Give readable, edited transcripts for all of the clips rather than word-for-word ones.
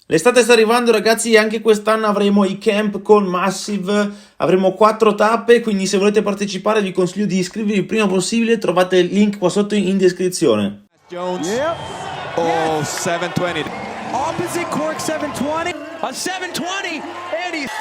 L'estate sta arrivando ragazzi e anche quest'anno avremo i camp con Massive, avremo 4 tappe, quindi se volete partecipare vi consiglio di iscrivervi il prima possibile, trovate il link qua sotto in descrizione. Jones. Yep. Oh, 720. Opposite cork 720. A 720 and he's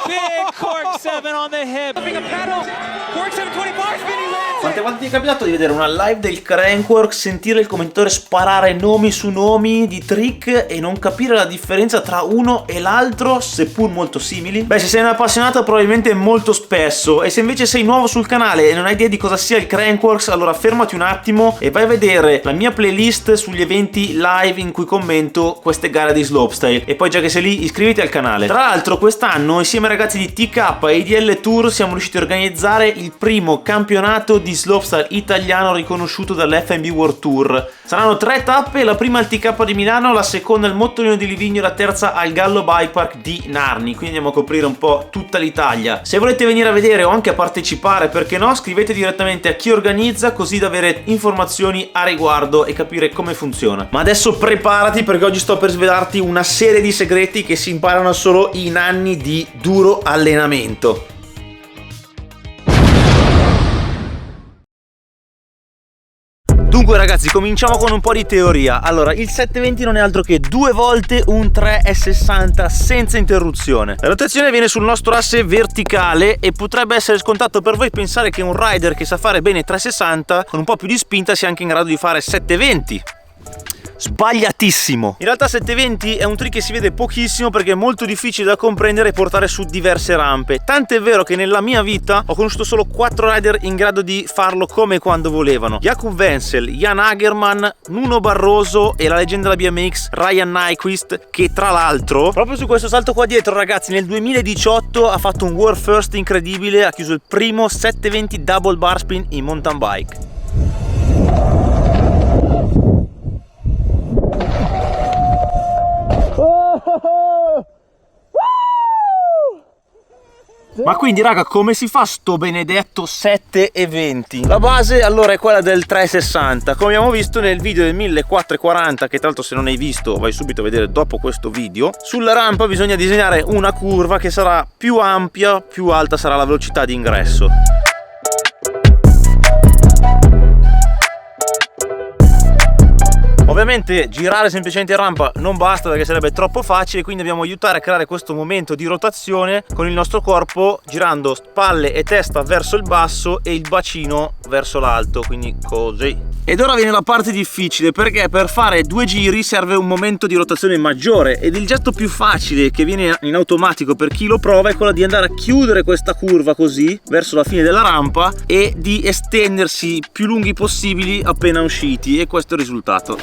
big cork 7 on the hip. Flipping a pedal. Cork 720 bar spin, he lands. Quante volte ti è capitato di vedere una live del Crankworx, sentire il commentatore sparare nomi su nomi di trick e non capire la differenza tra uno e l'altro, seppur molto simili? Beh, se sei un appassionato probabilmente molto spesso, e se invece sei nuovo sul canale e non hai idea di cosa sia il Crankworx, allora fermati un attimo e vai a vedere la mia playlist sugli eventi live in cui commento queste gare di slopestyle. E poi già che sei lì, iscriviti al canale. Tra l'altro quest'anno insieme ai ragazzi di TK e IDL Tour siamo riusciti a organizzare il primo campionato di slopestyle italiano riconosciuto dall'FNB World Tour. Saranno 3 tappe, la prima al TK di Milano, la seconda al Mottolino di Livigno e la terza al Gallo Bike Park di Narni, quindi andiamo a coprire un po' tutta l'Italia. Se volete venire a vedere o anche a partecipare, perché no, scrivete direttamente a chi organizza, così da avere informazioni a riguardo e capire come funziona. Ma adesso preparati, perché oggi sto per svelarti una serie di segreti che si imparano solo in anni di duro allenamento. Dunque ragazzi, cominciamo con un po' di teoria. Allora, il 720 non è altro che 2 volte un 360 senza interruzione. La rotazione avviene sul nostro asse verticale e potrebbe essere scontato per voi pensare che un rider che sa fare bene 360 con un po' più di spinta sia anche in grado di fare 720. Sbagliatissimo. In realtà 720 è un trick che si vede pochissimo perché è molto difficile da comprendere e portare su diverse rampe. Tant'è vero che nella mia vita ho conosciuto solo 4 rider in grado di farlo come e quando volevano: Jakub Wenzel, Jan Hagerman, Nuno Barroso e la leggenda della BMX Ryan Nyquist, che tra l'altro proprio su questo salto qua dietro ragazzi nel 2018 ha fatto un world first incredibile, ha chiuso il primo 720 double bar spin in mountain bike. Ma quindi raga, come si fa sto benedetto 7,20? La base allora è quella del 3,60, come abbiamo visto nel video del 1440, che tra l'altro se non hai visto vai subito a vedere dopo questo video. Sulla rampa bisogna disegnare una curva che sarà più ampia, più alta sarà la velocità di ingresso. Ovviamente girare semplicemente in rampa non basta perché sarebbe troppo facile, quindi dobbiamo aiutare a creare questo momento di rotazione con il nostro corpo, girando spalle e testa verso il basso e il bacino verso l'alto, quindi così. Ed ora viene la parte difficile, perché per fare 2 giri serve un momento di rotazione maggiore, ed il gesto più facile che viene in automatico per chi lo prova è quello di andare a chiudere questa curva così verso la fine della rampa e di estendersi più lunghi possibili appena usciti, e questo è il risultato.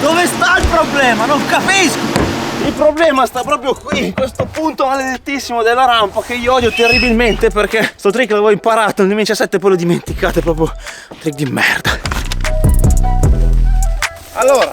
Dove sta il problema? Non capisco! Il problema sta proprio qui, in questo punto maledettissimo della rampa che io odio terribilmente, perché sto trick l'avevo imparato nel 2017 e poi lo dimenticate, proprio trick di merda. Allora,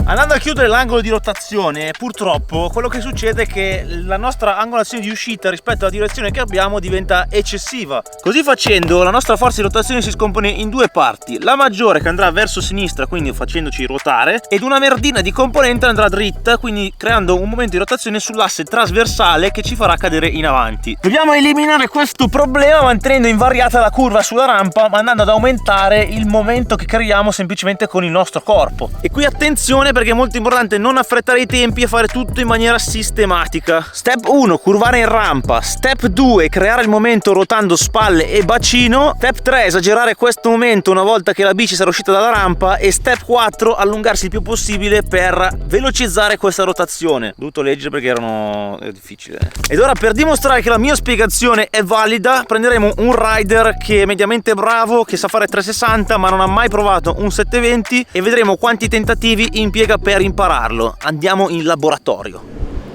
andando a chiudere l'angolo di rotazione, purtroppo quello che succede è che la nostra angolazione di uscita rispetto alla direzione che abbiamo diventa eccessiva. Così facendo la nostra forza di rotazione si scompone in 2 parti: la maggiore che andrà verso sinistra, quindi facendoci ruotare, ed una merdina di componente andrà dritta, quindi creando un momento di rotazione sull'asse trasversale che ci farà cadere in avanti. Dobbiamo eliminare questo problema mantenendo invariata la curva sulla rampa, ma andando ad aumentare il momento che creiamo semplicemente con il nostro corpo. E qui attenzione, perché è molto importante non affrettare i tempi e fare tutto in maniera sistematica. Step 1, curvare in rampa. Step 2, creare il momento ruotando spalle e bacino. Step 3, esagerare questo momento una volta che la bici sarà uscita dalla rampa. E step 4, allungarsi il più possibile per velocizzare questa rotazione. Ho dovuto leggere perché è difficile. Ed ora, per dimostrare che la mia spiegazione è valida, prenderemo un rider che è mediamente bravo, che sa fare 360 ma non ha mai provato un 720, e vedremo quanti tentativi impiega per impararlo. Andiamo in laboratorio.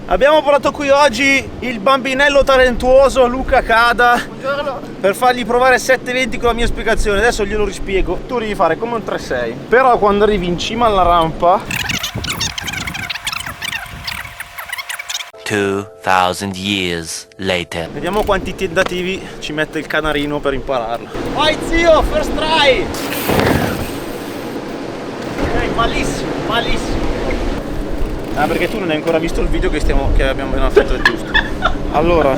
Abbiamo portato qui oggi il bambinello talentuoso Luca Cada. Buongiorno. Per fargli provare 720 con la mia spiegazione. Adesso glielo rispiego. Tu devi fare come un 3-6, però quando arrivi in cima alla rampa 2000 years later. vediamo quanti tentativi ci mette il canarino per impararlo. Vai zio, first try! malissimo, malissimo. Ah, perché tu non hai ancora visto il video che abbiamo appena fatto, è giusto. Allora,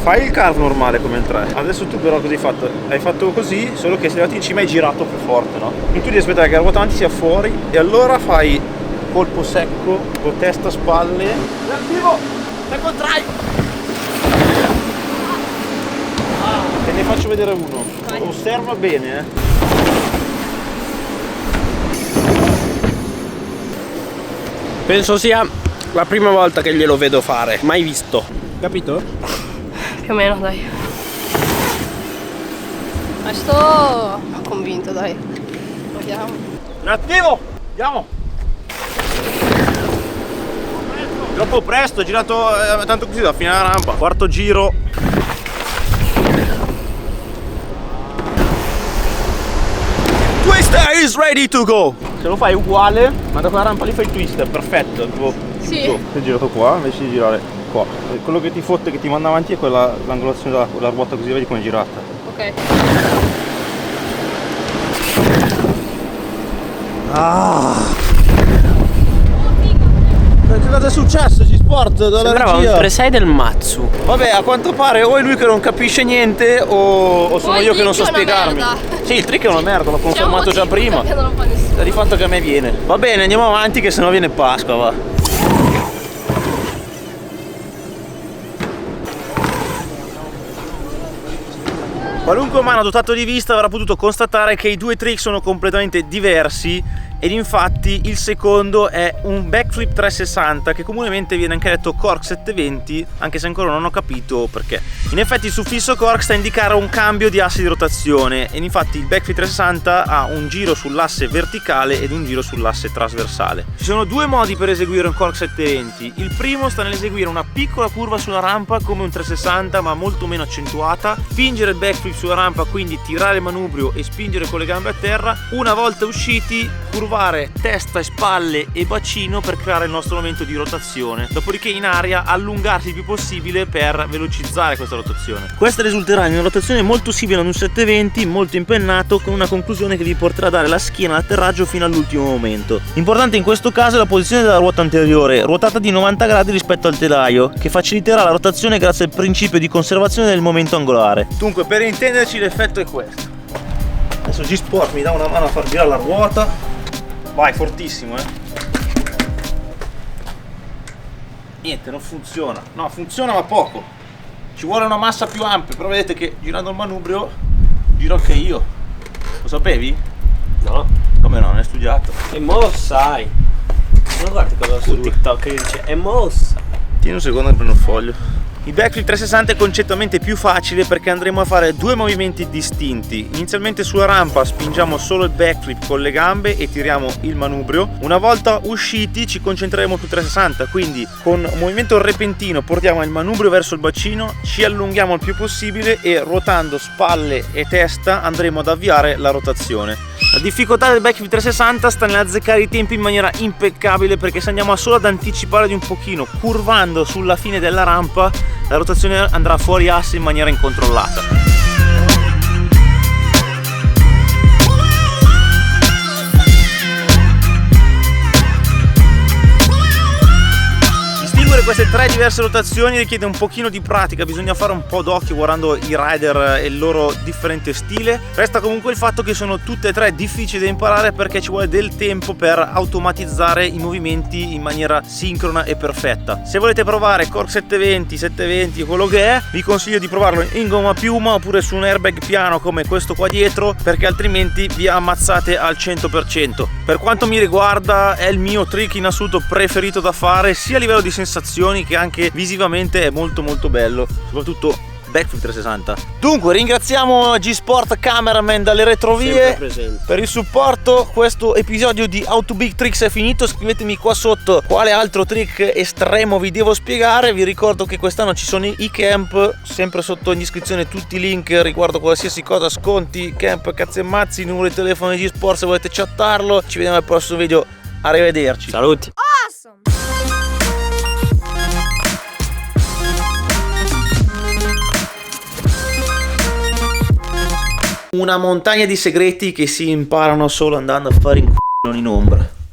fai il carve normale come il 3. Adesso tu però cosa hai fatto? Hai fatto così, solo che sei arrivato in cima e hai girato più forte, no? Quindi tu devi aspettare che la ruota avanti sia fuori e allora fai colpo secco, con testa, spalle. Attivo! Second try! Te ne faccio vedere uno. Vai. Osserva bene, eh. Penso sia la prima volta che glielo vedo fare, mai visto. Capito? Più o meno, dai. Ma sto convinto, dai. Proviamo. Attivo! Andiamo! Troppo presto, ho girato tanto così da fine alla rampa. Quarto giro. Twister is ready to go! Se lo fai uguale, ma da quella rampa lì fai il twister, perfetto. Tipo, sì. Sei girato qua invece di girare qua. E quello che ti fotte, che ti manda avanti è quella, l'angolazione della ruota, così vedi come è girata. Ok. Cosa è successo? G-Sport dalla Sembrava un 3-6 del Matsu. Vabbè, a quanto pare o è lui che non capisce niente o sono io che non so spiegarmi. Sì, il trick è una merda, l'ho confermato già prima. Non fa nessuno. Sta di fatto che a me viene. Va bene, andiamo avanti che sennò viene Pasqua, va. Qualunque umano dotato di vista avrà potuto constatare che i due trick sono completamente diversi ed infatti il secondo è un backflip 360 che comunemente viene anche detto Cork 720, anche se ancora non ho capito perché. In effetti il suffisso Cork sta a indicare un cambio di asse di rotazione ed infatti il backflip 360 ha un giro sull'asse verticale ed un giro sull'asse trasversale. Ci sono due modi per eseguire un Cork 720. Il primo sta nell'eseguire una piccola curva sulla rampa come un 360 ma molto meno accentuata, spingere il backflip sulla rampa, quindi tirare il manubrio e spingere con le gambe a terra. Una volta usciti, curvare testa e spalle e bacino per creare il nostro momento di rotazione, dopodiché in aria allungarsi il più possibile per velocizzare questa rotazione. Questa risulterà in una rotazione molto simile ad un 720, molto impennato, con una conclusione che vi porterà a dare la schiena all'atterraggio fino all'ultimo momento. Importante in questo caso è la posizione della ruota anteriore, ruotata di 90 gradi rispetto al telaio, che faciliterà la rotazione grazie al principio di conservazione del momento angolare. Dunque, per intenderci, l'effetto è questo. Adesso G-Sport mi dà una mano a far girare la ruota. Vai, fortissimo, Niente, non funziona. No, funziona ma poco. Ci vuole una massa più ampia, però vedete che girando il manubrio giro anche io. Lo sapevi? No. Come no? Non hai studiato. E mo lo sai. Non guardi cosa su TikTok che dice e mo lo sai. Tieni un secondo e prendo il foglio. Il backflip 360 è concettualmente più facile perché andremo a fare due movimenti distinti. Inizialmente sulla rampa spingiamo solo il backflip con le gambe e tiriamo il manubrio. Una volta usciti ci concentreremo sul 360, quindi con un movimento repentino portiamo il manubrio verso il bacino, ci allunghiamo il più possibile e ruotando spalle e testa andremo ad avviare la rotazione. La difficoltà del backflip 360 sta nell'azzeccare i tempi in maniera impeccabile, perché se andiamo solo ad anticipare di un pochino curvando sulla fine della rampa, la rotazione andrà fuori asse in maniera incontrollata. Queste tre diverse rotazioni richiede un pochino di pratica, bisogna fare un po' d'occhio guardando i rider e il loro differente stile. Resta comunque il fatto che sono tutte e tre difficili da imparare perché ci vuole del tempo per automatizzare i movimenti in maniera sincrona e perfetta. Se volete provare Cork 720, 720 o quello che è, vi consiglio di provarlo in gomma piuma oppure su un airbag piano come questo qua dietro, perché altrimenti vi ammazzate al 100%. Per quanto mi riguarda è il mio trick in assoluto preferito da fare, sia a livello di sensazioni che anche visivamente è molto bello, soprattutto backflip 360. Dunque ringraziamo G-Sport Cameraman dalle retrovie per il supporto. Questo episodio di How to Big Tricks è finito. Scrivetemi qua sotto quale altro trick estremo vi devo spiegare. Vi ricordo che quest'anno ci sono i camp, sempre sotto in descrizione tutti i link riguardo qualsiasi cosa, sconti, camp, cazzi e mazzi, numero di telefono di G-Sport se volete chattarlo. Ci vediamo al prossimo video, arrivederci. Saluti. Una montagna di segreti che si imparano solo andando a fare in c***o in ombra.